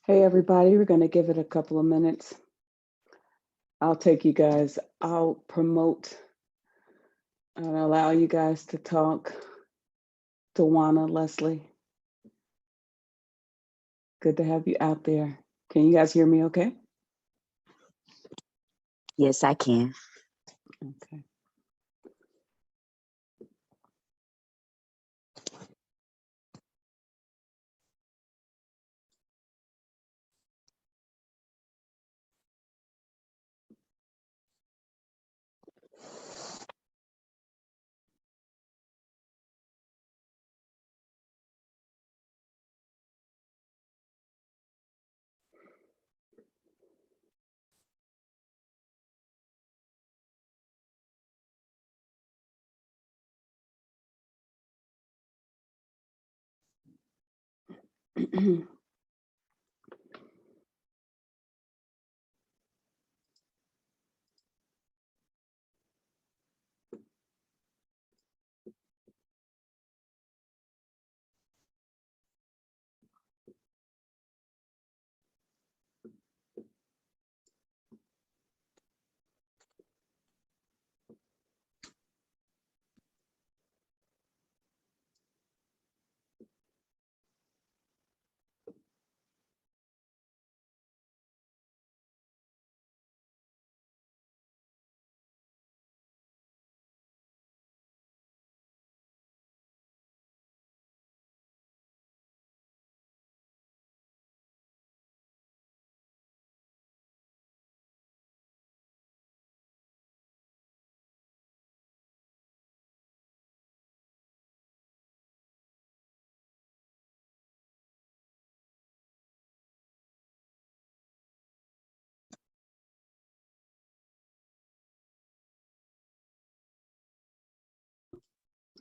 Hey, everybody, we're going to give it a couple of minutes. I'll take you guys, I'll promote and allow you guys to talk. Tawana, Leslie, good to have you out there. Can you guys hear me okay? Yes, I can. Okay.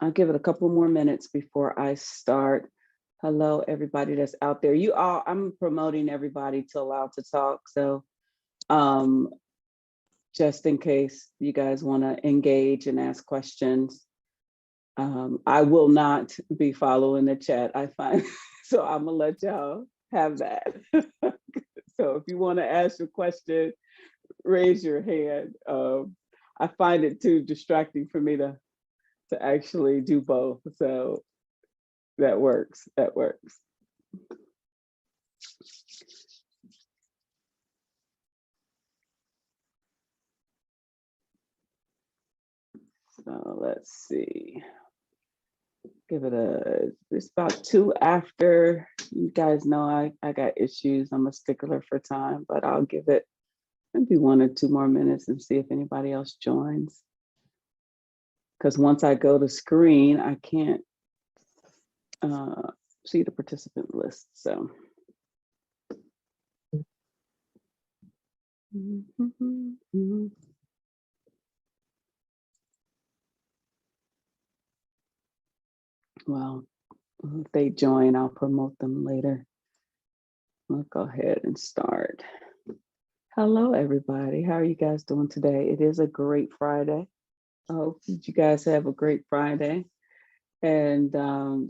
I'll give it a couple more minutes before I start. Hello, everybody that's out there. You all, I'm promoting everybody to allow to talk. So just in case you guys want to engage and ask questions, I will not be following the chat, I find. So I'm gonna let y'all have that. So if you want to ask a question, raise your hand. I find it too distracting for me to actually do both. So that works. That works. So let's see. Give it it's about 2 after. You guys know I got issues. I'm a stickler for time, but I'll give it maybe 1 or 2 more minutes and see if anybody else joins. Because once I go to screen, I can't see the participant list. So. Well, if they join, I'll promote them later. We'll go ahead and start. Hello, everybody. How are you guys doing today? It is a great Friday. I hope you guys have a great Friday. And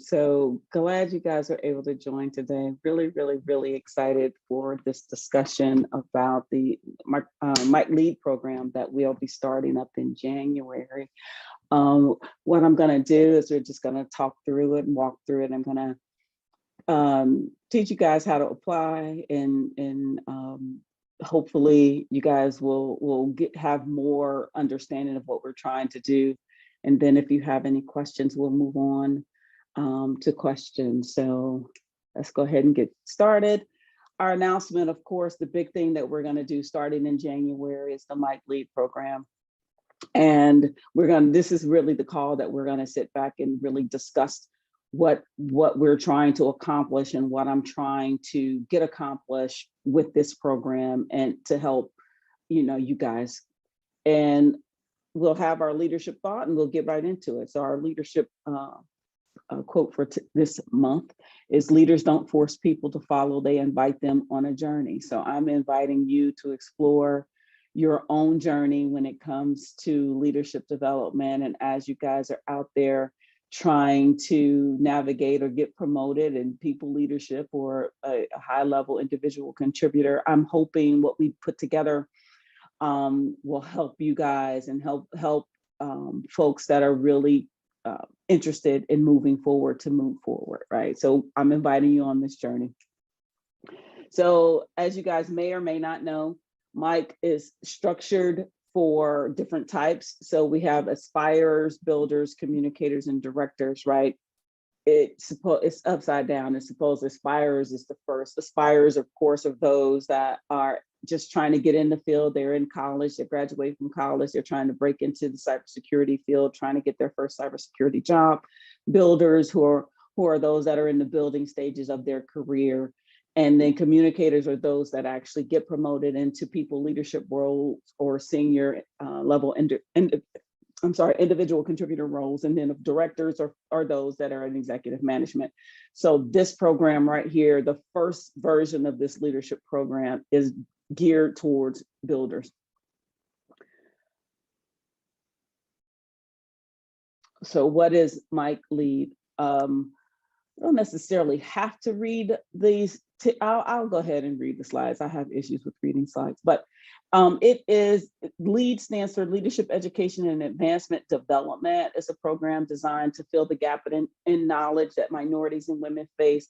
so glad you guys are able to join today. Really, really, really excited for this discussion about the MiC Lead program that we'll be starting up in January. What I'm going to do is we're just going to talk through it and walk through it. I'm going to teach you guys how to apply, and hopefully you guys will have more understanding of what we're trying to do. And then if you have any questions, we'll move on to questions. So let's go ahead and get started. Our announcement, of course, the big thing that we're going to do starting in January is the MiC Lead program. And this is really the call that we're going to sit back and really discuss what we're trying to accomplish and what I'm trying to get accomplished with this program and to help, you guys. And we'll have our leadership thought and we'll get right into it. So our leadership quote for this month is: leaders don't force people to follow, they invite them on a journey. So I'm inviting you to explore your own journey when it comes to leadership development. And as you guys are out there trying to navigate or get promoted in people leadership or a high level individual contributor. I'm hoping what we put together will help you guys and help folks that are really interested in moving forward to move forward, right? So I'm inviting you on this journey. So as you guys may or may not know, MiC is structured for different types. So we have aspirers, builders, communicators, and directors, right? It's upside down. It's supposed aspirers is the first. Aspirers, of course, are those that are just trying to get in the field. They're in college, they graduate from college, they're trying to break into the cybersecurity field, trying to get their first cybersecurity job. Builders who are those that are in the building stages of their career. And then communicators are those that actually get promoted into people leadership roles or senior level individual contributor roles. And then directors are those that are in executive management. So this program right here, the first version of this leadership program, is geared towards builders. So what is MiC Lead? I don't necessarily have to read these. I'll go ahead and read the slides. I have issues with reading slides, but it is LEAD stands for Leadership Education and Advancement Development. It's a program designed to fill the gap in knowledge that minorities and women face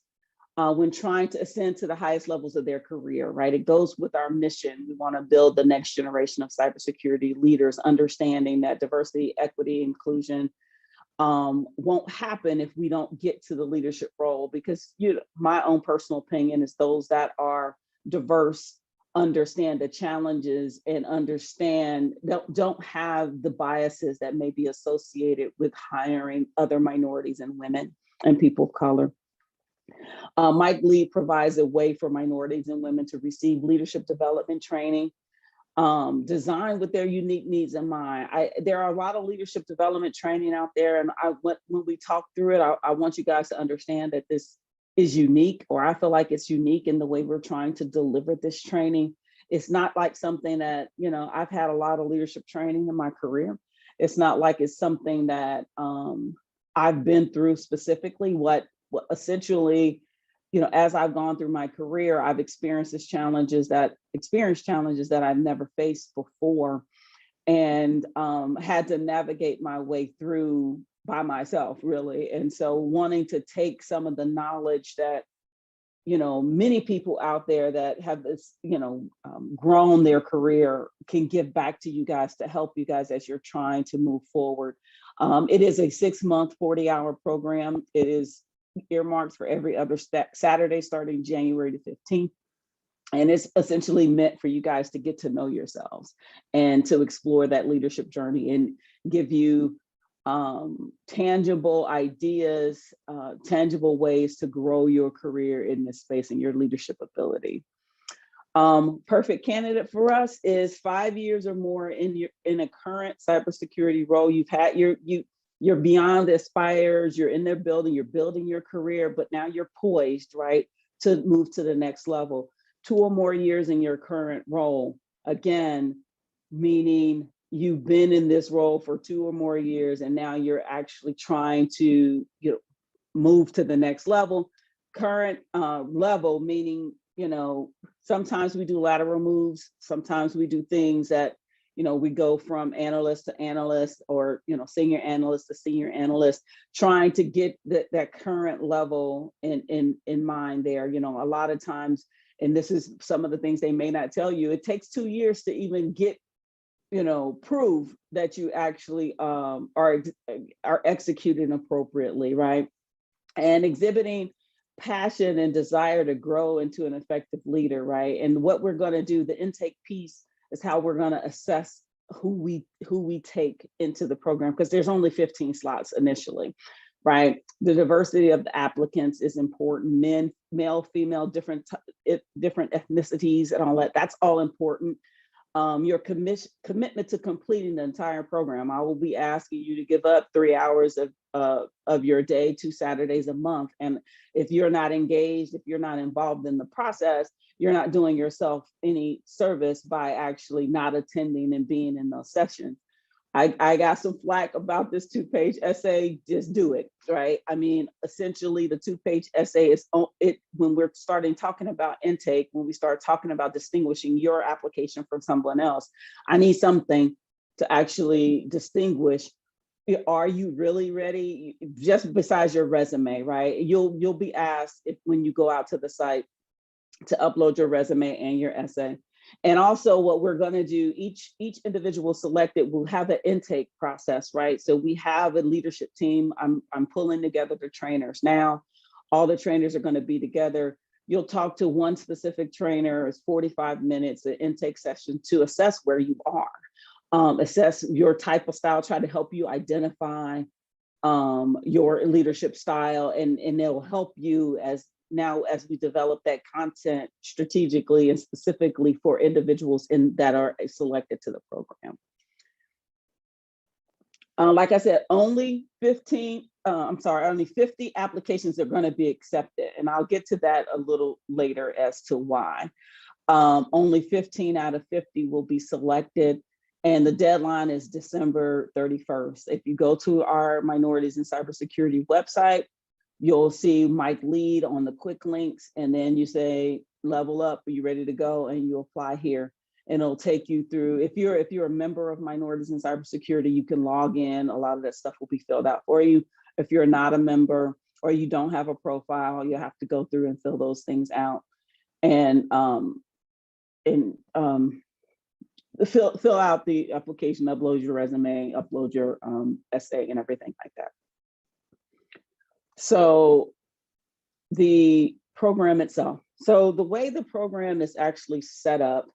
when trying to ascend to the highest levels of their career, right? It goes with our mission. We want to build the next generation of cybersecurity leaders, understanding that diversity, equity, inclusion won't happen if we don't get to the leadership role, because my own personal opinion is those that are diverse understand the challenges and don't have the biases that may be associated with hiring other minorities and women and people of color. MiC Lead provides a way for minorities and women to receive leadership development training designed with their unique needs in mind. There are a lot of leadership development training out there, and when we talk through it, I want you guys to understand that this is unique, or I feel like it's unique in the way we're trying to deliver this training. It's not like something that, I've had a lot of leadership training in my career. It's not like it's something that I've been through specifically. What essentially, as I've gone through my career, I've experienced challenges that I've never faced before, and had to navigate my way through by myself, really. And so wanting to take some of the knowledge that, many people out there that have this, grown their career can give back to you guys to help you guys as you're trying to move forward. It is a 6-month, 40-hour program. It is earmarked for every other Saturday starting January the 15th. And it's essentially meant for you guys to get to know yourselves and to explore that leadership journey and give you tangible ideas, tangible ways to grow your career in this space and your leadership ability. Perfect candidate for us is 5 years or more in a current cybersecurity role. You're beyond the aspires, you're in their building, you're building your career, but now you're poised, right, to move to the next level. 2 or more years in your current role, again, meaning you've been in this role for 2 or more years, and now you're actually trying to move to the next level. Current level, meaning, sometimes we do lateral moves, sometimes we do things that, we go from analyst to analyst, or, senior analyst to senior analyst, trying to get that current level in mind there. A lot of times, and this is some of the things they may not tell you, it takes 2 years to even get, prove that you actually are executing appropriately, right? And exhibiting passion and desire to grow into an effective leader, right? And what we're going to do, the intake piece, is how we're going to assess who we take into the program, because there's only 15 slots initially, right? The diversity of the applicants is important. Men, male, female, different ethnicities and all that. That's all important. Your commitment to completing the entire program. I will be asking you to give up 3 hours of your day, 2 Saturdays a month. And if you're not engaged, if you're not involved in the process, you're not doing yourself any service by actually not attending and being in those sessions. I got some flack about this 2-page essay. Just do it, right? I mean, essentially, the 2-page essay is it when we're starting talking about intake, when we start talking about distinguishing your application from someone else. I need something to actually distinguish. Are you really ready? Just besides your resume, right? You'll be asked when you go out to the site to upload your resume and your essay. And also what we're going to do, each individual selected will have an intake process, right? So we have a leadership team. I'm pulling together the trainers now. All the trainers are going to be together. You'll talk to one specific trainer. It's 45 minutes, an intake session to assess where you are, assess your type of style, try to help you identify your leadership style, and it'll help you as we develop that content strategically and specifically for individuals that are selected to the program. Like I said, only 50 applications are going to be accepted. And I'll get to that a little later as to why. Only 15 out of 50 will be selected. And the deadline is December 31st. If you go to our Minorities in Cybersecurity website, you'll see Mike Lead on the quick links, and then you say, level up, are you ready to go? And you apply here. And it'll take you through, if you're a member of Minorities in Cybersecurity, you can log in. A lot of that stuff will be filled out for you. If you're not a member or you don't have a profile, you have to go through and fill those things out. And fill out the application, upload your resume, upload your essay and everything like that. So the program itself. So the way the program is actually set up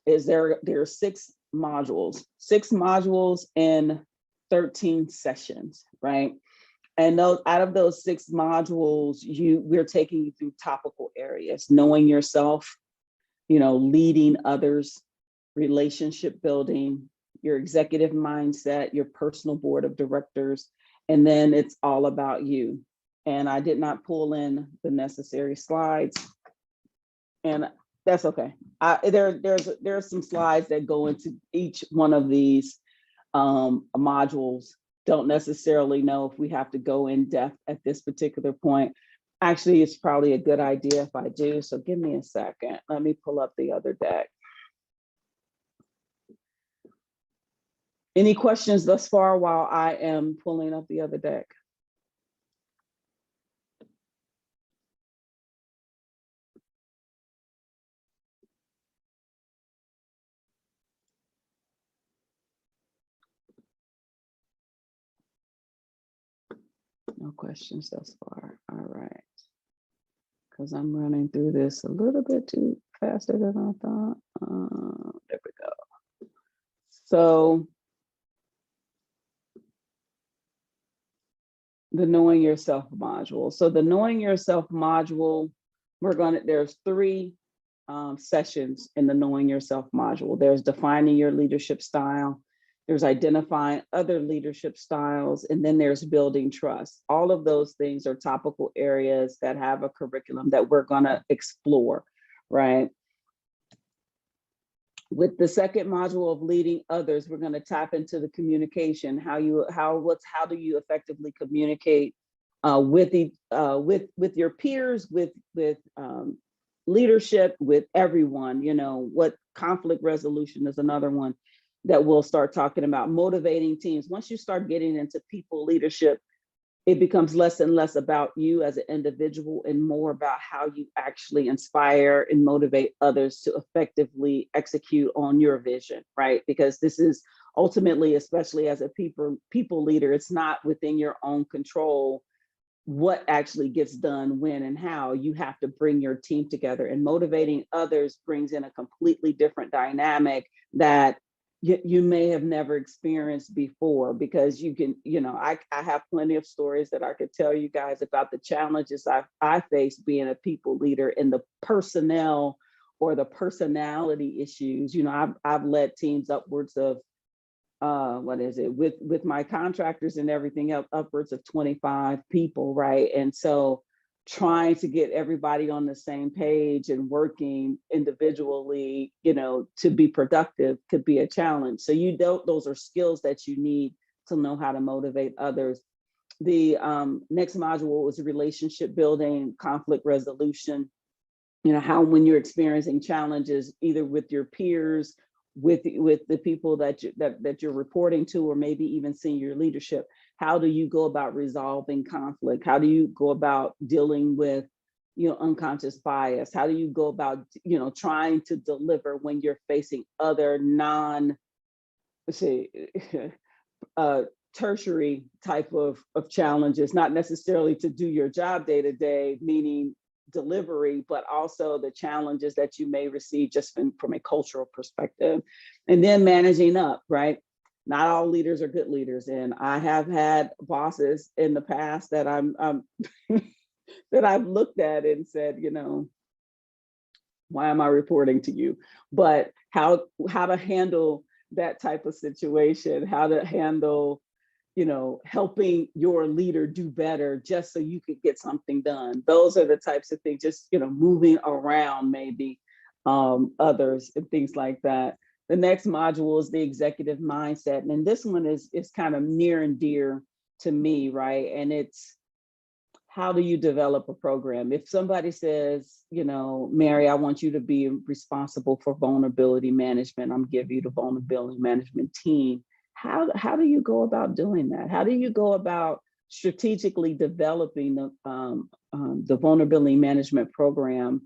is there are 6 modules in 13 sessions, right? And out of those 6 modules, we're taking you through topical areas, knowing yourself, leading others, relationship building, your executive mindset, your personal board of directors, and then it's all about you. And I did not pull in the necessary slides, and that's okay. There's some slides that go into each one of these modules. Don't necessarily know if we have to go in depth at this particular point. Actually, it's probably a good idea if I do. So give me a second. Let me pull up the other deck. Any questions thus far while I am pulling up the other deck? No questions thus far. All right. Because I'm running through this a little bit too faster than I thought. There we go. So the Knowing Yourself module. So the Knowing Yourself module, there's 3 sessions in the Knowing Yourself module. There's defining your leadership style, there's identifying other leadership styles, and then there's building trust. All of those things are topical areas that have a curriculum that we're going to explore, right? With the second module of leading others, we're going to tap into the communication, how do you effectively communicate with your peers, with leadership, with everyone. What conflict resolution is another one that we'll start talking about. Motivating teams. Once you start getting into people leadership, it becomes less and less about you as an individual and more about how you actually inspire and motivate others to effectively execute on your vision, right? Because this is ultimately, especially as a people leader, it's not within your own control what actually gets done, when, and how. You have to bring your team together, and motivating others brings in a completely different dynamic that you may have never experienced before, because you can, I have plenty of stories that I could tell you guys about the challenges I faced being a people leader, and the personnel or the personality issues. I've led teams upwards of with my contractors and everything else, upwards of 25 people, right? And so trying to get everybody on the same page and working individually, you know, to be productive could be a challenge. So you don't, those are skills that you need to know how to motivate others. The next module was relationship building, conflict resolution. You know, how when you're experiencing challenges, either with your peers, with the people that that you're reporting to, or maybe even senior leadership, how do you go about resolving conflict? How do you go about dealing with, you know, unconscious bias? How do you go about, you know, trying to deliver when you're facing other non, let's say, tertiary type of challenges, not necessarily to do your job day to day, meaning delivery, but also the challenges that you may receive just from a cultural perspective. And then managing up, right? Not all leaders are good leaders. And I have had bosses in the past that I'm that I've looked at and said, you know, why am I reporting to you? But how to handle that type of situation, how to handle, you know, helping your leader do better just so you could get something done. Those are the types of things, just, you know, moving around maybe others and things like that. The next module is the executive mindset. And this one is kind of near and dear to me, right? And it's, how do you develop a program? If somebody says, you know, Mary, I want you to be responsible for vulnerability management, I'm giving you the vulnerability management team. How do you go about doing that? How do you go about strategically developing the vulnerability management program,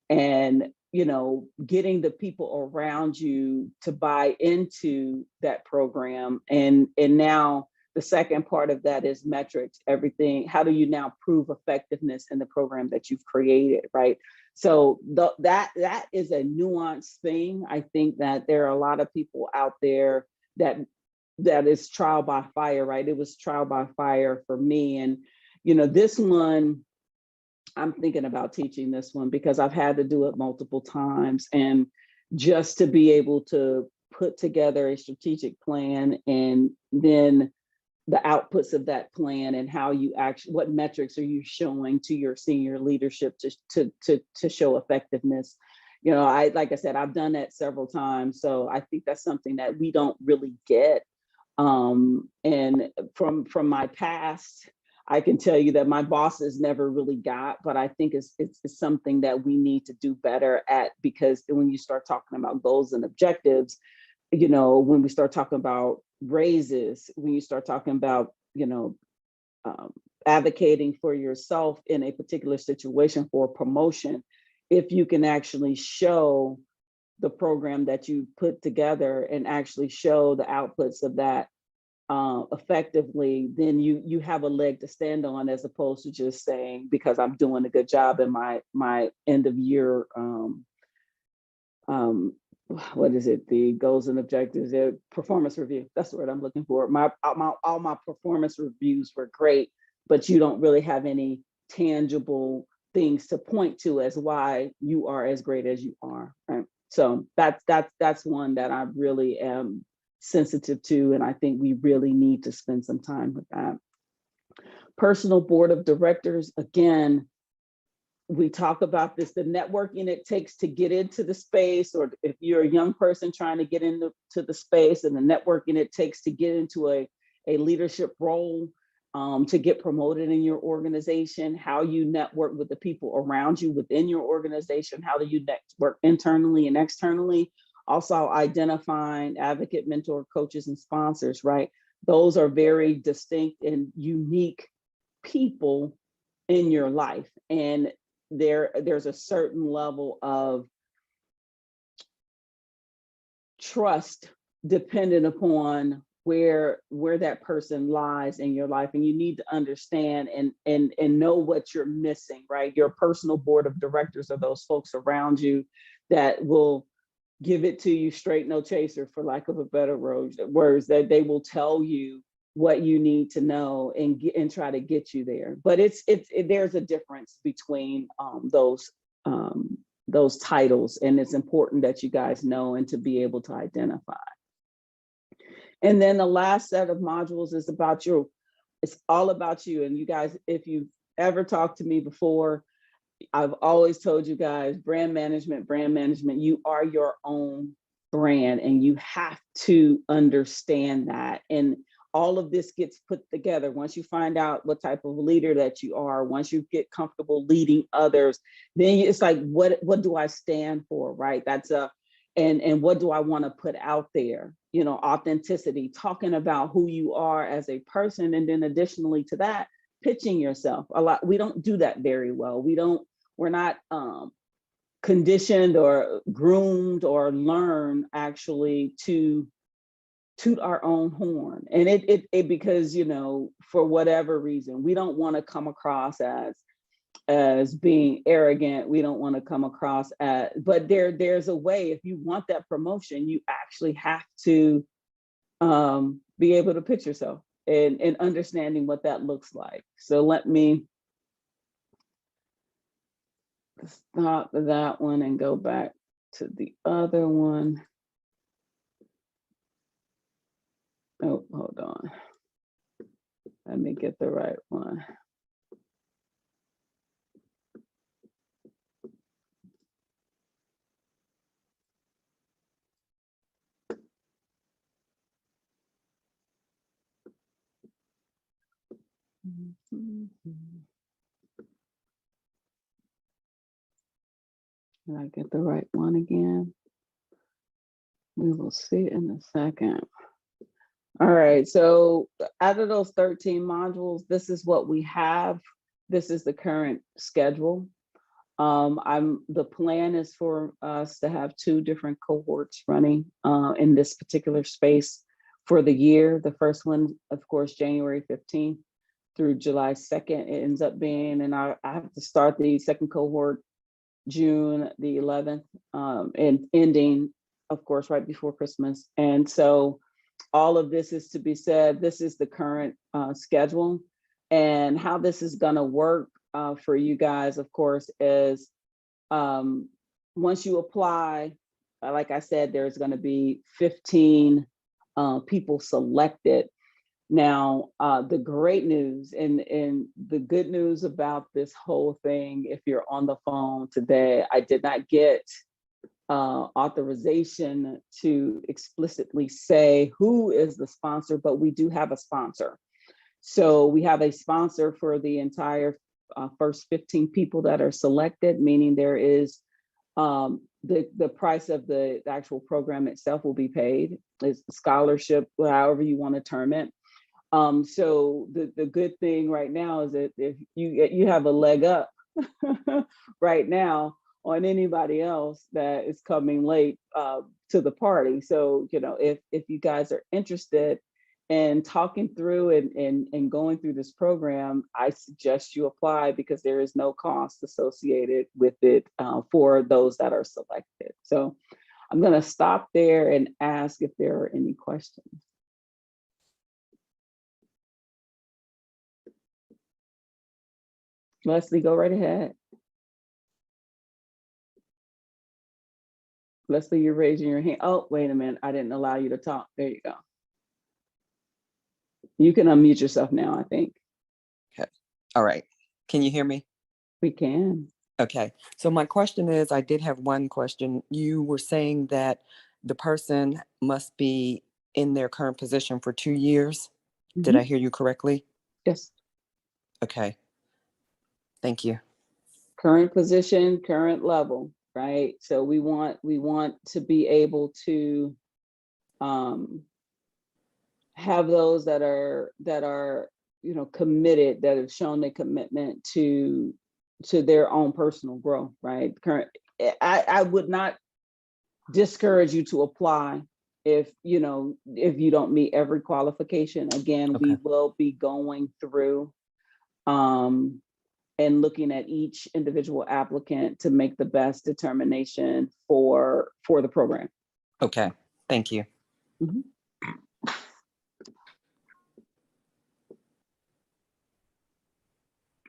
and, you know, getting the people around you to buy into that program? And now the second part of that is metrics, everything. How do you now prove effectiveness in the program that you've created, right? So that is a nuanced thing. I think that there are a lot of people out there that is trial by fire, right? It was trial by fire for me. And, you know, this one, I'm thinking about teaching this one because I've had to do it multiple times. And just to be able to put together a strategic plan, and then the outputs of that plan, and how you actually, what metrics are you showing to your senior leadership to show effectiveness. You know, like I said, I've done that several times. So I think that's something that we don't really get. And from my past, I can tell you that my bosses never really got, but I think it's something that we need to do better at, because when you start talking about goals and objectives, you know, when we start talking about raises, when you start talking about, you know, advocating for yourself in a particular situation for a promotion, if you can actually show the program that you put together and actually show the outputs of that effectively, then you have a leg to stand on, as opposed to just saying, because I'm doing a good job in my end of year what is it, the goals and objectives, the performance review, that's the word I'm looking for. All my performance reviews were great, but you don't really have any tangible things to point to as why you are as great as you are, right? So that's one that I really am sensitive to, and I think we really need to spend some time with that. Personal board of directors, again, we talk about this, the networking it takes to get into the space, or if you're a young person trying to get into the space, and the networking it takes to get into a leadership role, to get promoted in your organization, how you network with the people around you within your organization, how do you network internally and externally, also identifying advocate, mentor, coaches, and sponsors, right? Those are very distinct and unique people in your life. And there's a certain level of trust dependent upon where that person lies in your life, and you need to understand and know what you're missing, right? Your personal board of directors are those folks around you that will give it to you straight, no chaser, for lack of a better words, that they will tell you what you need to know and try to get you there. But there's a difference between those titles, and it's important that you guys know and to be able to identify. And then the last set of modules is about it's all about you. And you guys, if you've ever talked to me before, I've always told you guys, brand management, you are your own brand and you have to understand that. And all of this gets put together once you find out what type of leader that you are, once you get comfortable leading others, then it's like, what do I stand for, right? That's and what do I want to put out there? You know, authenticity, talking about who you are as a person. And then additionally to that, pitching yourself a lot. We don't do that very well. We're not conditioned or groomed or learn actually to toot our own horn. And it because, you know, for whatever reason, we don't want to come across as being arrogant. We don't want to come across as, but there's a way. If you want that promotion, you actually have to be able to pitch yourself and understanding what that looks like. So let me stop that one and go back to the other one. Oh, hold on. Let me get the right one. Did I get the right one again? We will see in a second. All right, so out of those 13 modules, this is what we have. This is the current schedule. The plan is for us to have 2 different cohorts running in this particular space for the year. The first one, of course, January 15th through July 2nd, it ends up being, and I have to start the second cohort June the 11th and ending, of course, right before Christmas. And so all of this is to be said, this is the current schedule, and how this is gonna work for you guys, of course, is once you apply, like I said, there's gonna be 15 people selected. Now, the great news and the good news about this whole thing, if you're on the phone today, I did not get authorization to explicitly say who is the sponsor, but we do have a sponsor. So we have a sponsor for the entire first 15 people that are selected, meaning there is the price of the actual program itself will be paid. It's scholarship, however you want to term it. So the good thing right now is that if you have a leg up right now on anybody else that is coming late to the party. So, you know, if you guys are interested in talking through and going through this program, I suggest you apply because there is no cost associated with it for those that are selected. So I'm going to stop there and ask if there are any questions. Leslie, go right ahead. Leslie, you're raising your hand. Oh, wait a minute. I didn't allow you to talk. There you go. You can unmute yourself now, I think. Okay. All right. Can you hear me? We can. Okay. So my question is, I did have one question. You were saying that the person must be in their current position for 2 years. Mm-hmm. Did I hear you correctly? Yes. Okay. Thank you. Current position, current level, right? So we want to be able to have those that are you know, committed, that have shown their commitment to their own personal growth, right? I would not discourage you to apply if you don't meet every qualification. Again, okay. We will be going through and looking at each individual applicant to make the best determination for the program. Okay, thank you. Mm-hmm.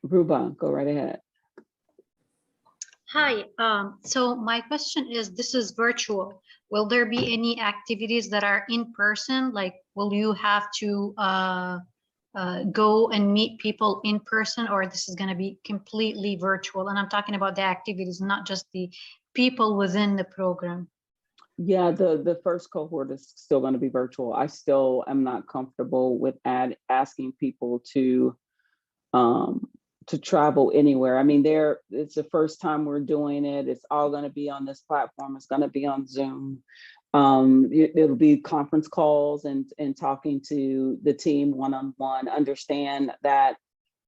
Ruba, go right ahead. Hi, so my question is, this is virtual. Will there be any activities that are in person? Like, will you have to go and meet people in person, or this is going to be completely virtual? And I'm talking about the activities, not just the people within the program. Yeah, the first cohort is still going to be virtual. I still am not comfortable with asking people to travel anywhere. I mean, it's the first time we're doing it. It's all going to be on this platform. It's going to be on Zoom. It'll be conference calls and talking to the team one-on-one, understand that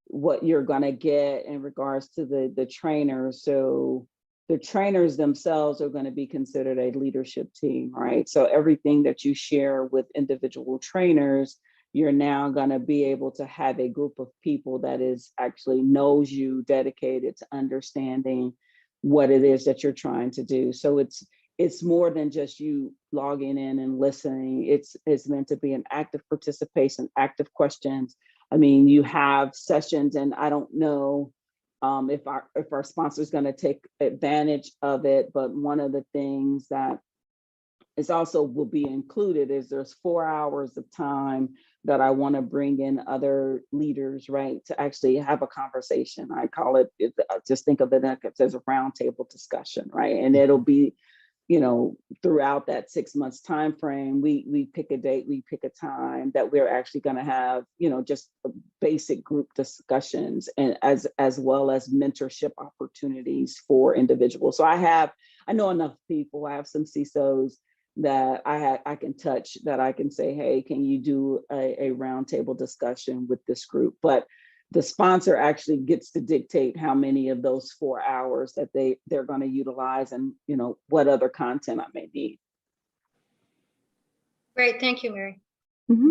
what you're going to get in regards to the trainers. So the trainers themselves are going to be considered a leadership team, right? So everything that you share with individual trainers, you're now going to be able to have a group of people that is actually knows you, dedicated to understanding what it is that you're trying to do. So it's more than just you logging in and listening. It's meant to be an active participation, active questions. I mean, you have sessions, and I don't know if our sponsor is going to take advantage of it, but one of the things that is also will be included is there's 4 hours of time that I want to bring in other leaders, right, to actually have a conversation. I call it, just think of it as a roundtable discussion, right? And it'll be, throughout that 6 months time frame, we pick a date, we pick a time that we're actually going to have, just basic group discussions, and as well as mentorship opportunities for individuals. So I know enough people. I have some CISOs that I can touch, that I can say, hey, can you do a roundtable discussion with this group? But the sponsor actually gets to dictate how many of those 4 hours that they're going to utilize, and what other content I may need. Great, thank you, Mary. Mm-hmm.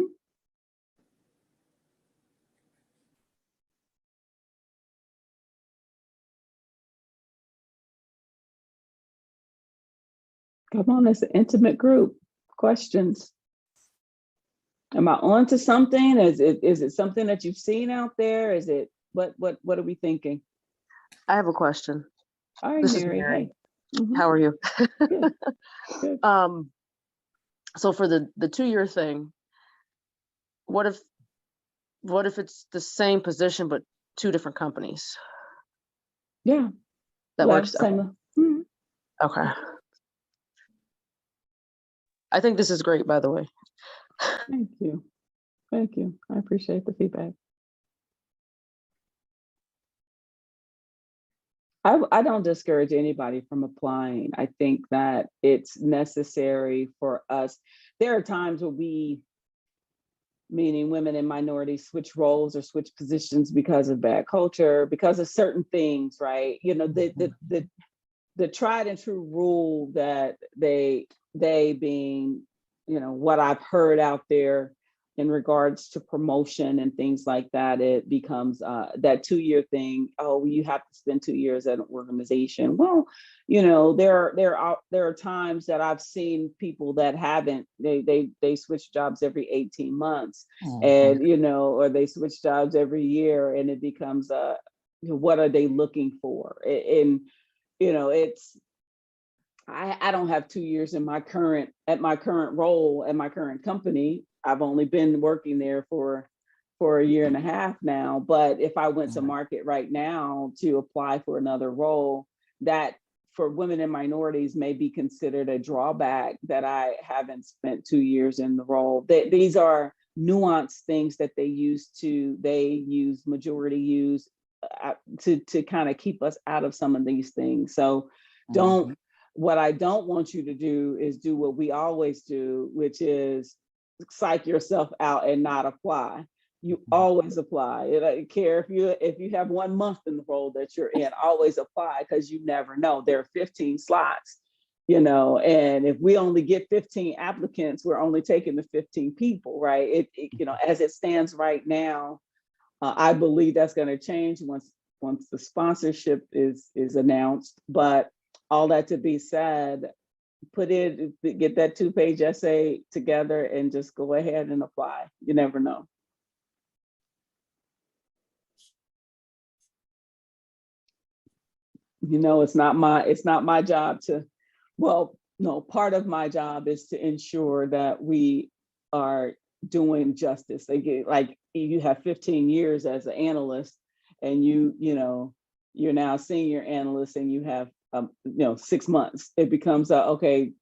Come on, it's an intimate group. Questions? Am I on to something? Is it something that you've seen out there? Is it what are we thinking? I have a question. All right, This is Mary. Mary. Hey. Mm-hmm. How are you? Good. Good. So for the 2-year thing, what if it's the same position but 2 different companies? Yeah. That works. Same. Mm-hmm. Okay. I think this is great, by the way. Thank you. Thank you. I appreciate the feedback. I don't discourage anybody from applying. I think that it's necessary for us. There are times where we, meaning women and minorities, switch roles or switch positions because of bad culture, because of certain things, right? The tried and true rule that they being, what I've heard out there in regards to promotion and things like that, it becomes that 2-year thing. Oh, you have to spend 2 years at an organization. Well, there are times that I've seen people that haven't, they switch jobs every 18 months, and or they switch jobs every year, and it becomes what are they looking for? And it's, I don't have 2 years at my current role at my current company. I've only been working there for a year and a half now. But if I went to market right now to apply for another role, that for women and minorities may be considered a drawback, that I haven't spent 2 years in the role. These are nuanced things that majority use to kind of keep us out of some of these things. So what I don't want you to do is do what we always do, which is psych yourself out and not apply. You always apply. I don't care if you have 1 month in the role that you're in, always apply, because you never know. There are 15 slots, and if we only get 15 applicants, we're only taking the 15 people, right? As it stands right now, I believe that's going to change once the sponsorship is announced. But all that to be said, get that 2-page essay together and just go ahead and apply. You never know. It's not my job to, well, no, part of my job is to ensure that we are doing justice. They get like you have 15 years as an analyst, and you're now a senior analyst, and you have 6 months. It becomes okay.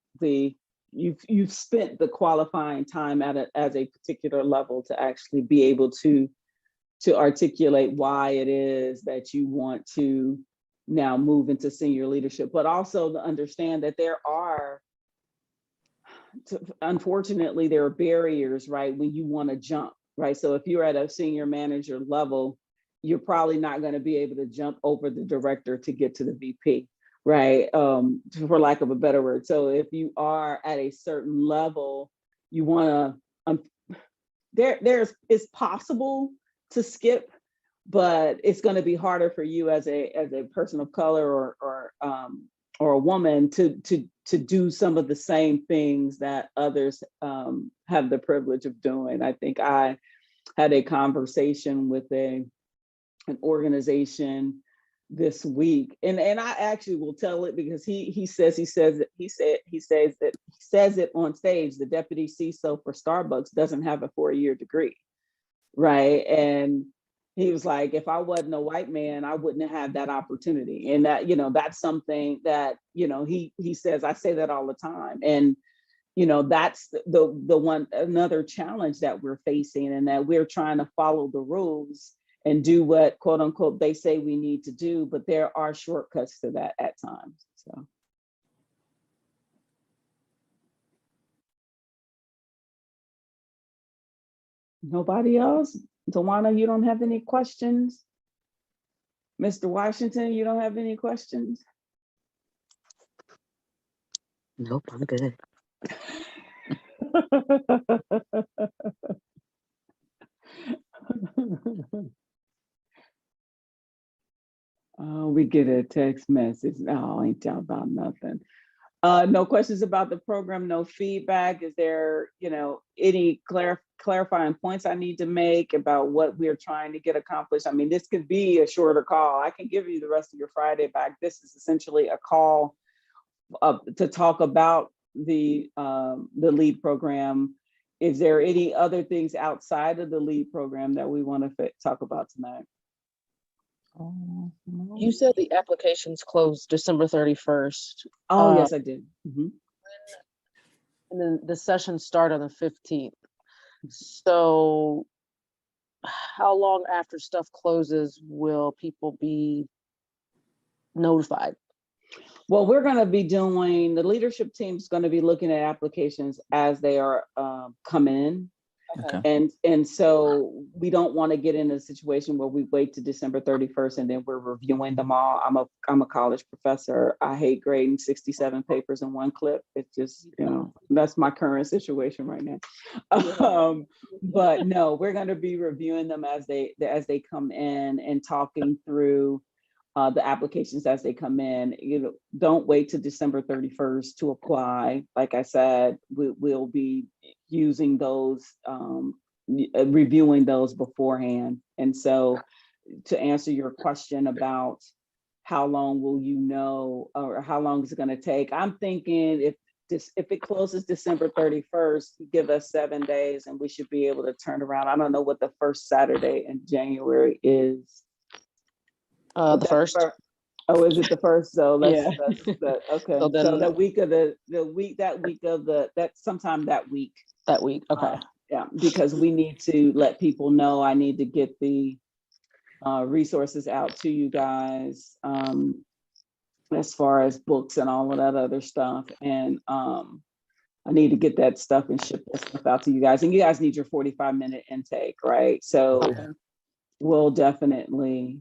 You've spent the qualifying time as a particular level to actually be able to articulate why it is that you want to now move into senior leadership, but also to understand that unfortunately, there are barriers, right, when you want to jump, right? So if you're at a senior manager level, you're probably not going to be able to jump over the director to get to the VP, right? For lack of a better word. So if you are at a certain level, you want to, it's possible to skip, but it's going to be harder for you as a person of color or a woman to do some of the same things that others have the privilege of doing. I think I had a conversation with an organization this week, and I actually will tell it because he says it on stage. The deputy CISO for Starbucks doesn't have a 4-year degree, right? And he was like, if I wasn't a white man, I wouldn't have had that opportunity. And that, that's something that, he says, I say that all the time. And, that's the one, another challenge that we're facing, and that we're trying to follow the rules and do what, quote unquote, they say we need to do, but there are shortcuts to that at times, so. Nobody else? Tawana, you don't have any questions? Mr. Washington, you don't have any questions? Nope, I'm good. Oh, we get a text message. No, ain't talking about nothing. No questions about the program, no feedback. Is there, any clarifying points I need to make about what we're trying to get accomplished? I mean, this could be a shorter call. I can give you the rest of your Friday back. This is essentially a call to talk about the LEAD program. Is there any other things outside of the LEAD program that we want to talk about tonight? You said the applications closed December 31st. Oh, yes, I did. Mm-hmm. And then the session started on the 15th. So how long after stuff closes will people be notified? Well, we're going to be doing, the leadership team is going to be looking at applications as they are coming in. Okay. And so we don't want to get in a situation where we wait to December 31st and then we're reviewing them all. I'm a college professor. I hate grading 67 papers in one clip. It's just, that's my current situation right now. But no, we're going to be reviewing them as they come in and talking through the applications as they come in. Don't wait till December 31st to apply. Like I said, we'll be using those, reviewing those beforehand. And so to answer your question about how long will you know, or how long is it going to take, I'm thinking if it closes December 31st, give us 7 days and we should be able to turn around. I don't know what the first Saturday in January is. The first. Oh, is it the first? So okay. So then, so that week of that's sometime that week. That week, okay. Yeah, because we need to let people know. I need to get the resources out to you guys, as far as books and all of that other stuff. And I need to get that stuff and ship that stuff out to you guys. And you guys need your 45-minute intake, right? So we'll definitely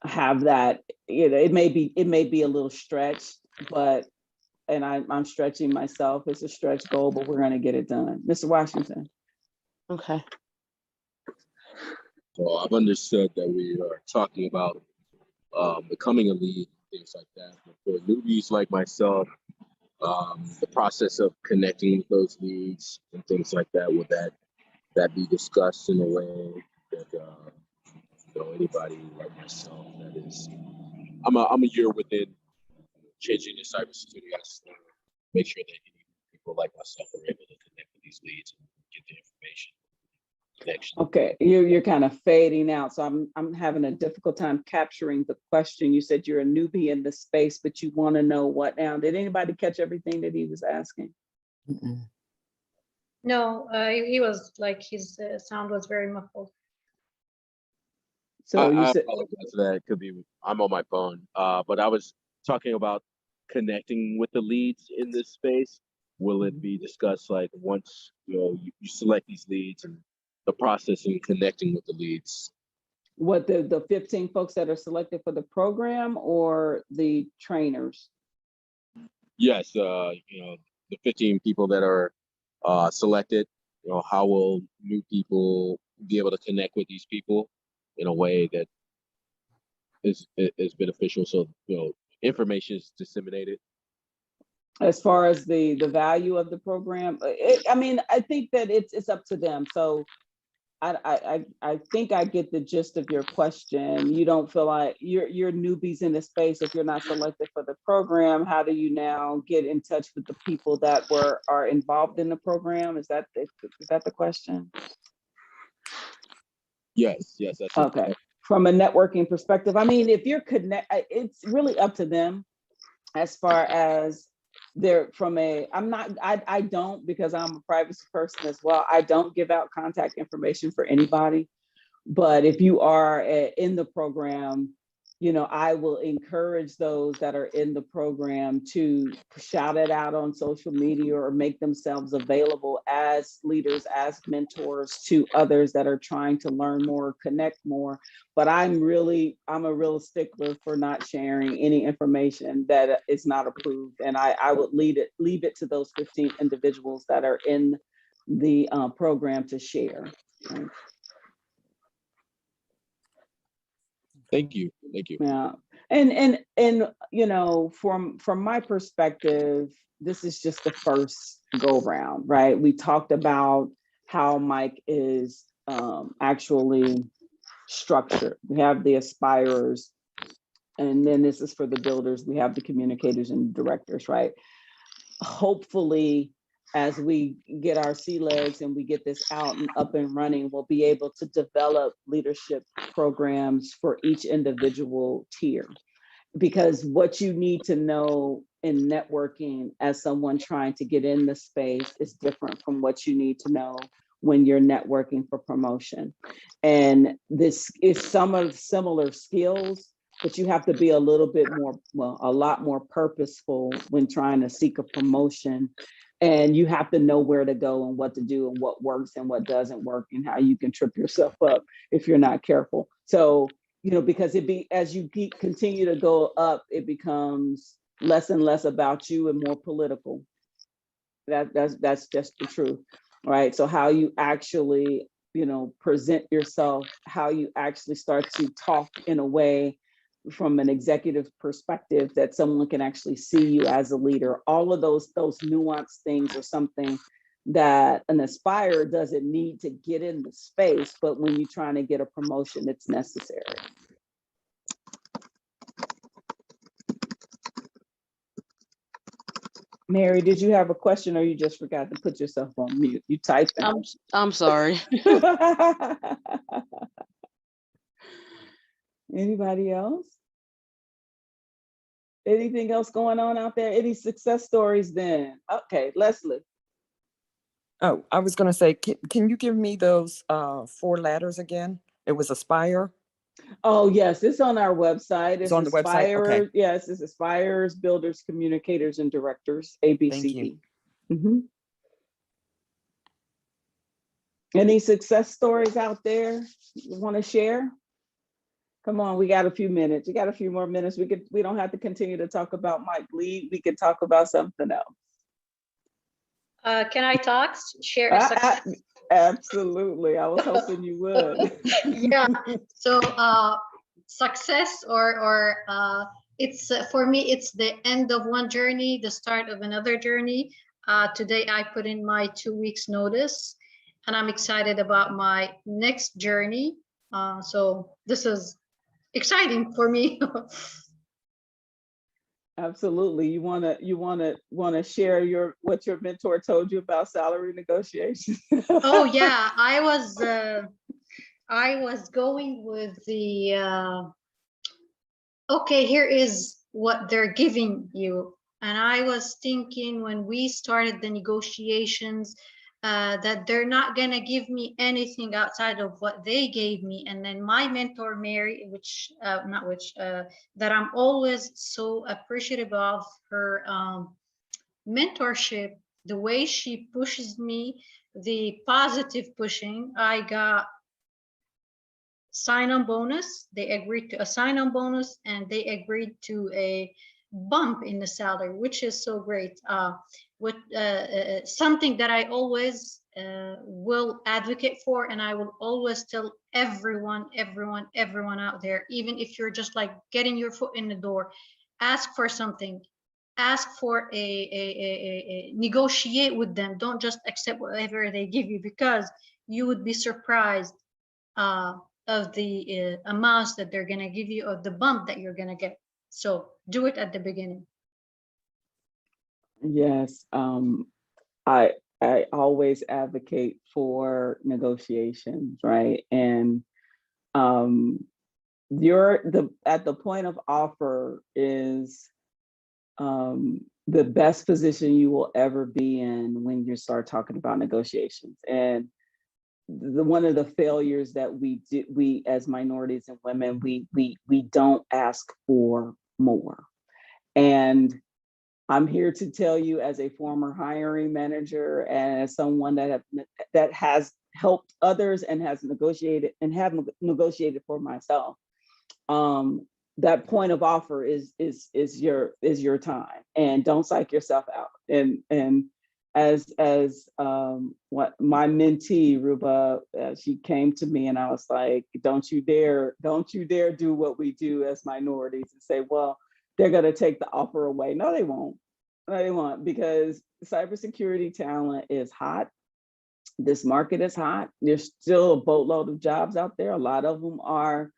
have that. It may be a little stretched, but I'm stretching myself. It's a stretch goal, but we're going to get it done. Mr. Washington. Okay. So I've understood that we are talking about becoming a lead, things like that. But for newbies like myself, the process of connecting with those leads and things like that, would that be discussed in a way that anybody like myself that is, I'm a year within changing the cybersecurity. I just want to make sure that people like myself are able to connect with these leads and get the information connection. Okay, you're kind of fading out, so I'm having a difficult time capturing the question. You said you're a newbie in the space, but you want to know what now? Did anybody catch everything that he was asking? Mm-mm. No, he was like, his sound was very muffled. So you I said, apologize for that. It could be I'm on my phone. But I was talking about connecting with the leads in this space. Will it be discussed like once you select these leads and the process in connecting with the leads? what, the 15 folks that are selected for the program or the trainers? Yes, the 15 people that are selected, how will new people be able to connect with these people in a way that is beneficial, so information is disseminated? As far as the value of the program, I mean, I think that it's up to them. So I think I get the gist of your question. You don't feel like you're newbies in the space. If you're not selected for the program, how do you now get in touch with the people that are involved in the program? Is that the question? Yes, that's it. Okay. From a networking perspective, I mean, if you're it's really up to them as far as I don't, because I'm a privacy person as well. I don't give out contact information for anybody. But if you are in the program, I will encourage those that are in the program to shout it out on social media or make themselves available as leaders, as mentors to others that are trying to learn more, connect more. But I'm a real stickler for not sharing any information that is not approved. And I would leave it to those 15 individuals that are in the program to share. Right? Thank you. Yeah. And from my perspective, this is just the first go round, right? We talked about how MiC is actually structured. We have the aspirers, and then this is for the builders. We have the communicators and directors, right? Hopefully, as we get our sea legs and we get this out and up and running, we'll be able to develop leadership programs for each individual tier. Because what you need to know in networking as someone trying to get in the space is different from what you need to know when you're networking for promotion. And this is some of similar skills, but you have to be a lot more purposeful when trying to seek a promotion. And you have to know where to go and what to do and what works and what doesn't work and how you can trip yourself up if you're not careful. So, because as you continue to go up, it becomes less and less about you and more political. That's just the truth, right? So how you actually, present yourself, how you actually start to talk in a way from an executive perspective that someone can actually see you as a leader. All of those nuanced things are something that an aspire doesn't need to get in the space, but when you're trying to get a promotion, it's necessary. Mary, did you have a question or you just forgot to put yourself on mute? You typed it. I'm sorry. Anybody else? Anything else going on out there? Any success stories then? Okay, Leslie. Oh, I was going to say, can you give me those 4 letters again? It was Aspire. Oh, yes, it's on our website. It's on the website? Okay. Yes, it's Aspirers, Builders, Communicators, and Directors, ABCD. Mm-hmm. Any success stories out there you want to share? Come on, we got a few minutes. You got a few more minutes. We don't have to continue to talk about MiC Lead. We could talk about something else. Can I talk? Share a success? Absolutely. I was hoping you would. Yeah. So success or it's for me, it's the end of one journey, the start of another journey. Today I put in my 2 weeks notice and I'm excited about my next journey. So this is exciting for me. Absolutely. You wanna share what your mentor told you about salary negotiations? Oh yeah, I was going with the okay, here is what they're giving you. And I was thinking when we started the negotiations that they're not going to give me anything outside of what they gave me. And then my mentor, Mary, not which, that I'm always so appreciative of her mentorship, the way she pushes me, the positive pushing. I got sign-on bonus. They agreed to a sign-on bonus and they agreed to a bump in the salary, which is so great. Something that I always will advocate for, and I will always tell everyone out there, even if you're just like getting your foot in the door, ask for something. Ask for a negotiate with them. Don't just accept whatever they give you, because you would be surprised uh, of the amounts that they're going to give you, or the bump that you're going to get. So do it at the beginning. Yes, I always advocate for negotiations, right? And at the point of offer is the best position you will ever be in when you start talking about negotiations. And one of the failures that we as minorities and women, we don't ask for more. And I'm here to tell you, as a former hiring manager and as someone that has helped others and has negotiated and have negotiated for myself, that point of offer is your time, and don't psych yourself out. And as what my mentee Ruba, she came to me and I was like, don't you dare do what we do as minorities and say, well, they're going to take the offer away. No, they won't. No, they won't, because cybersecurity talent is hot. This market is hot. There's still a boatload of jobs out there. A lot of them are,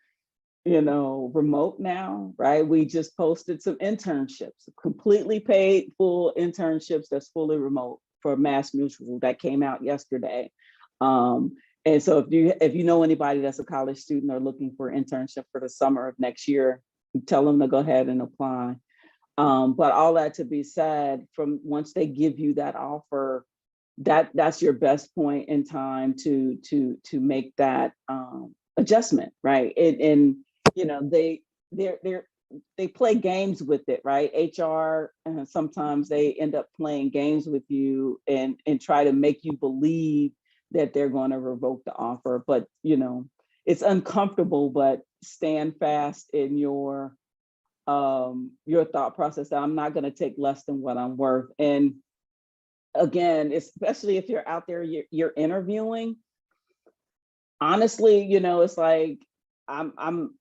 remote now, right? We just posted some internships, completely paid full internships that's fully remote for Mass Mutual that came out yesterday. And so if you know anybody that's a college student or looking for an internship for the summer of next year, tell them to go ahead and apply. But all that to be said, from once they give you that offer, that's your best point in time to make that adjustment, right? And they play games with it, right? HR, sometimes they end up playing games with you and try to make you believe that they're going to revoke the offer. But it's uncomfortable, but stand fast in your thought process that I'm not going to take less than what I'm worth. And again, especially if you're out there, you're interviewing, honestly, it's like I'm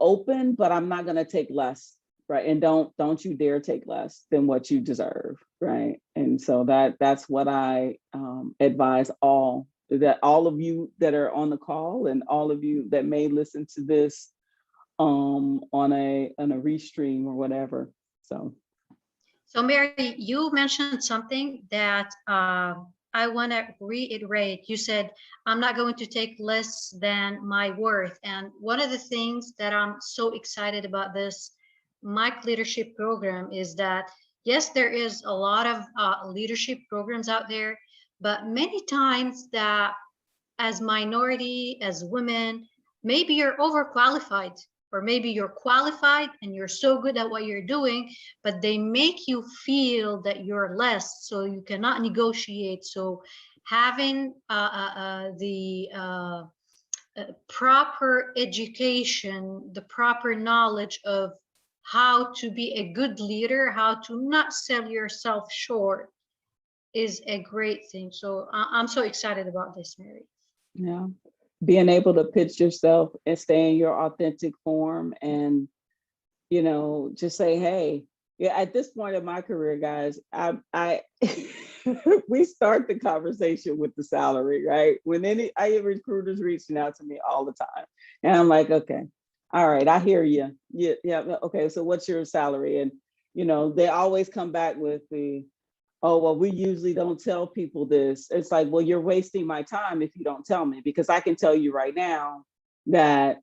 open, but I'm not going to take less, right? And don't you dare take less than what you deserve, right? And so that's what I advise all of you that are on the call, and all of you that may listen to this on a restream or whatever. So Mary, you mentioned something that I want to reiterate. You said, I'm not going to take less than my worth. And one of the things that I'm so excited about this MiC leadership program is that, yes, there is a lot of leadership programs out there, but many times that as minority, as women, maybe you're overqualified, or maybe you're qualified and you're so good at what you're doing, but they make you feel that you're less, so you cannot negotiate. So having the proper education, the proper knowledge of how to be a good leader, how to not sell yourself short, is a great thing. So I'm so excited about this, Mary. Yeah, being able to pitch yourself and stay in your authentic form, and just say, hey, yeah, at this point in my career, guys, I we start the conversation with the salary, right? When I have recruiters reaching out to me all the time, and I'm like, okay, all right, I hear you. Yeah, okay, so what's your salary? And you know, they always come back with the, oh, well, we usually don't tell people this. It's like, well, you're wasting my time if you don't tell me, because I can tell you right now that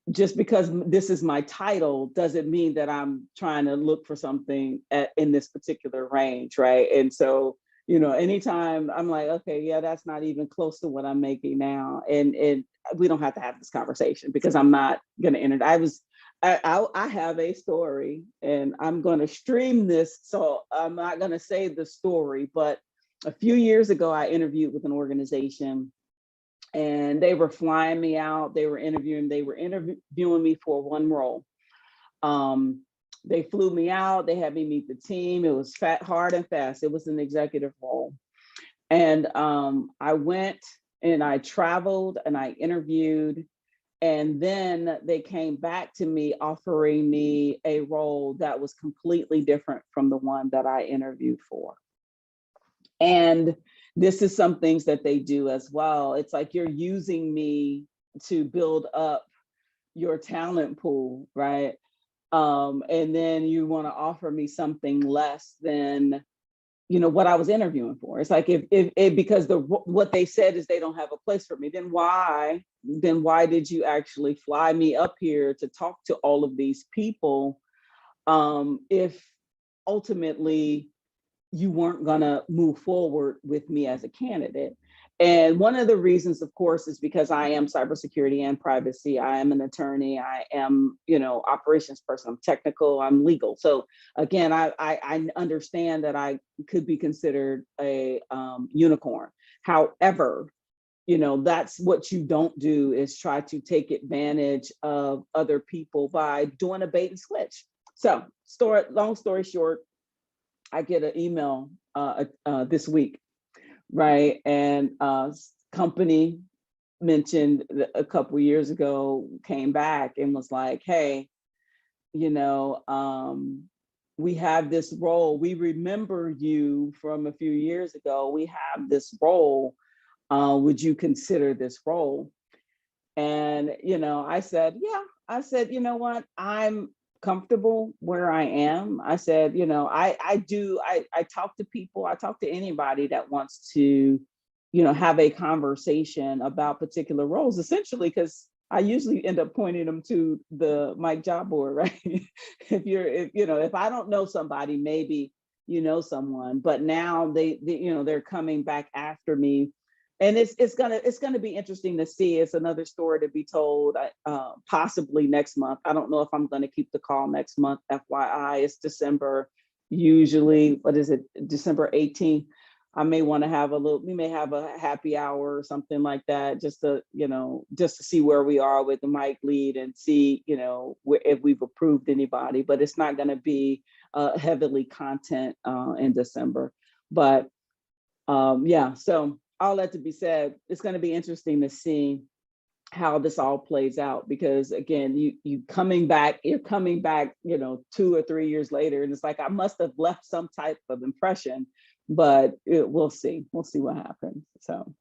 just because this is my title doesn't mean that I'm trying to look for something in this particular range, right? And so, you know, anytime I'm like, okay, yeah, that's not even close to what I'm making now, and we don't have to have this conversation because I'm not going to enter. I have a story, and I'm going to stream this, so I'm not going to say the story. But a few years ago, I interviewed with an organization, and they were flying me out. They were interviewing me for one role. They flew me out. They had me meet the team. It was hard and fast. It was an executive role. And I went and I traveled and I interviewed. And then they came back to me offering me a role that was completely different from the one that I interviewed for. And this is some things that they do as well. It's like you're using me to build up your talent pool, right? And then you want to offer me something less than, you know, what I was interviewing for. It's like if because what they said is they don't have a place for me, then why did you actually fly me up here to talk to all of these people if ultimately you weren't going to move forward with me as a candidate? And one of the reasons, of course, is because I am cybersecurity and privacy. I am an attorney. I am, you know, operations person. I'm technical. I'm legal. So again, I understand that I could be considered a unicorn. However, you know, that's what you don't do, is try to take advantage of other people by doing a bait and switch. So long story short, I get an email this week, right? And company mentioned a couple of years ago, came back and was like, hey, you know, we have this role. We remember you from a few years ago. We have this role. Would you consider this role? And, you know, I said, yeah. I said, you know what? I'm comfortable where I am. I said, you know, I talk to people. I talk to anybody that wants to, you know, have a conversation about particular roles, essentially, because I usually end up pointing them to the MiC job board, right? If I don't know somebody, maybe you know someone, but now they you know, they're coming back after me. And it's gonna be interesting to see. It's another story to be told, possibly next month. I don't know if I'm gonna keep the call next month. FYI, it's December, usually, what is it, December 18th. I may want to have we may have a happy hour or something like that, just to, you know, just to see where we are with the MiC lead and see, you know, if we've approved anybody. But it's not going to be heavily content in December. But yeah, so all that to be said, it's going to be interesting to see how this all plays out, because again, you're coming back, you know, 2 or 3 years later, and it's like, I must have left some type of impression, but we'll see what happens. So, all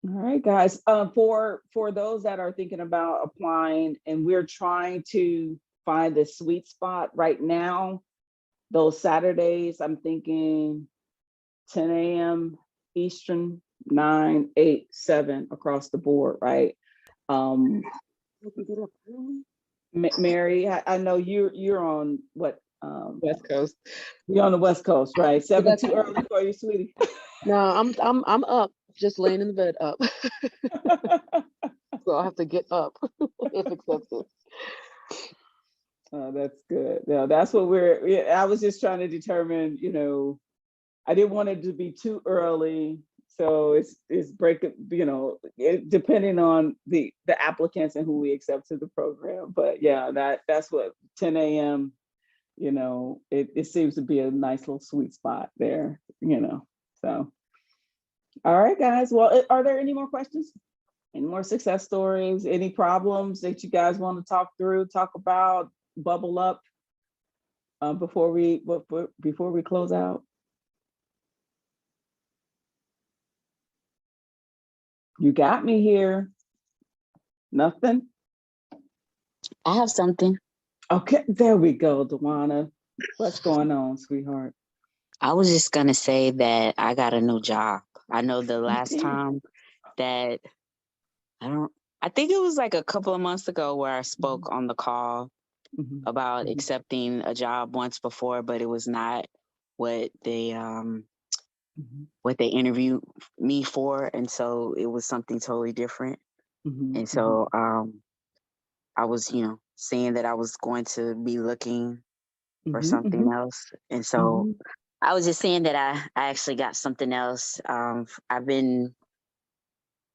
right, guys, for those that are thinking about applying, and we're trying to find a sweet spot right now, those Saturdays, I'm thinking 10 a.m. Eastern, 9, 8, 7 across the board, right? Mary, I know you're on what? West Coast. You're on the West Coast, right? 7 too early for you, sweetie. No, I'm up, just laying in the bed up. So I'll have to get up if accepted. Oh, that's good. Yeah, that's what I was just trying to determine, you know, I didn't want it to be too early. So it's breaking, you know, depending on the applicants and who we accept to the program. But yeah, that's what 10 a.m., you know, it seems to be a nice little sweet spot there, you know. So, all right, guys. Well, are there any more questions? Any more success stories? Any problems that you guys want to talk about, bubble up before we close out? You got me here. Nothing? I have something. Okay, there we go, Dewana. What's going on, sweetheart? I was just gonna say that I got a new job. I know the last Okay. time that I think it was like a couple of months ago where I spoke Mm-hmm. on the call Mhm, about mhm, accepting a job once before, but it was not what they mhm, what they interviewed me for, and so it was something totally different. mhm, And mhm, so I was, saying that I was going to be looking for mhm, something mhm, else. And so mhm. I was just saying that I actually got something else. I've been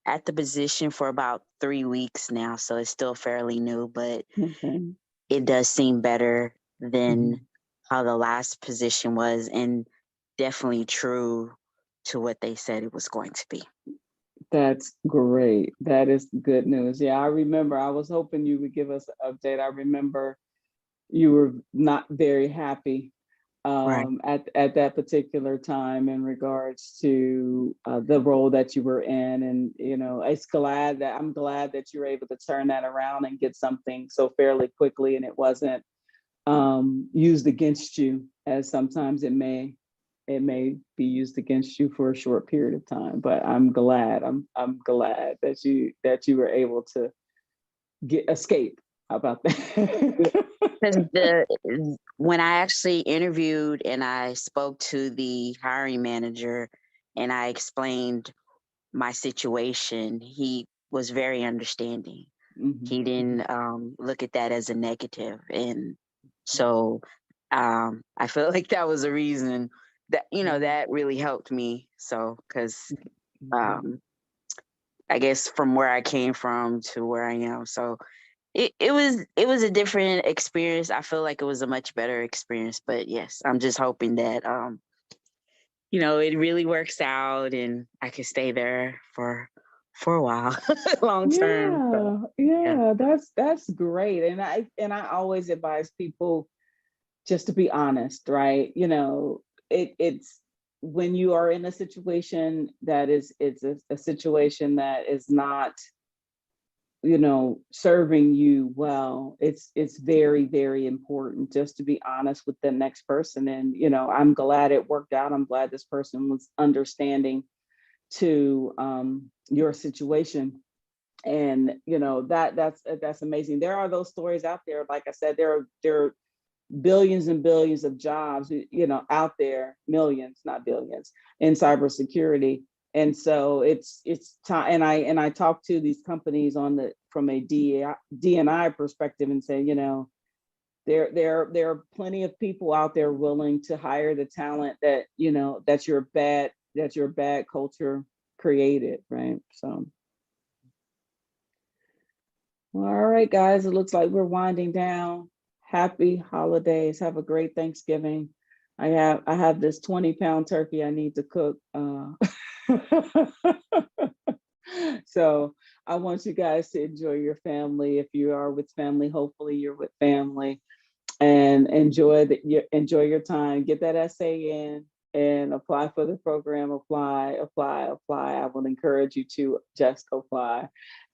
at the position for about 3 weeks now, so it's still fairly new, but Okay. it does seem better than Mhm. how the last position was, and definitely true to what they said it was going to be. That's great. That is good news. Yeah, I remember I was hoping you would give us an update. I remember you were not very happy Right. at that particular time in regards to the role that you were in. And, I'm glad that you were able to turn that around and get something so fairly quickly and it wasn't used against you, as sometimes it may be used against you for a short period of time. But I'm glad that you were able to escape. How about that? Because when I actually interviewed and I spoke to the hiring manager and I explained my situation, he was very understanding. Mhm, He mhm. didn't look at that as a negative, and so I feel like that was a reason that Mhm, that really helped me. So because mhm. um, I guess from where I came from to where I am, so it was a different experience. I feel like it was a much better experience, but yes, I'm just hoping that it really works out and I can stay there for a while, long term. So Yeah, yeah, yeah, that's great. And I always advise people just to be honest, right? It's when you are in a situation that it's a situation that is not, serving you well. It's very, very important just to be honest with the next person. And, I'm glad it worked out. I'm glad this person was understanding to your situation. And that's amazing. There are those stories out there. Like I said, there are billions and billions of jobs, out there, millions, not billions, in cybersecurity. And so it's time. And I talk to these companies from a D&I perspective and say, there are plenty of people out there willing to hire the talent that your bad culture created, right? So, well, all right, guys, it looks like we're winding down. Happy holidays. Have a great Thanksgiving. I have this 20-pound turkey I need to cook. So I want you guys to enjoy your family. If you are with family, hopefully you're with family, and enjoy your time. Get that essay in and apply for the program. Apply, apply, apply. I will encourage you to just apply.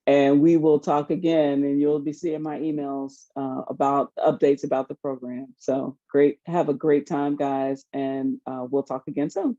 And we will talk again, and you'll be seeing my emails about updates about the program. So great. Have a great time, guys. And we'll talk again soon.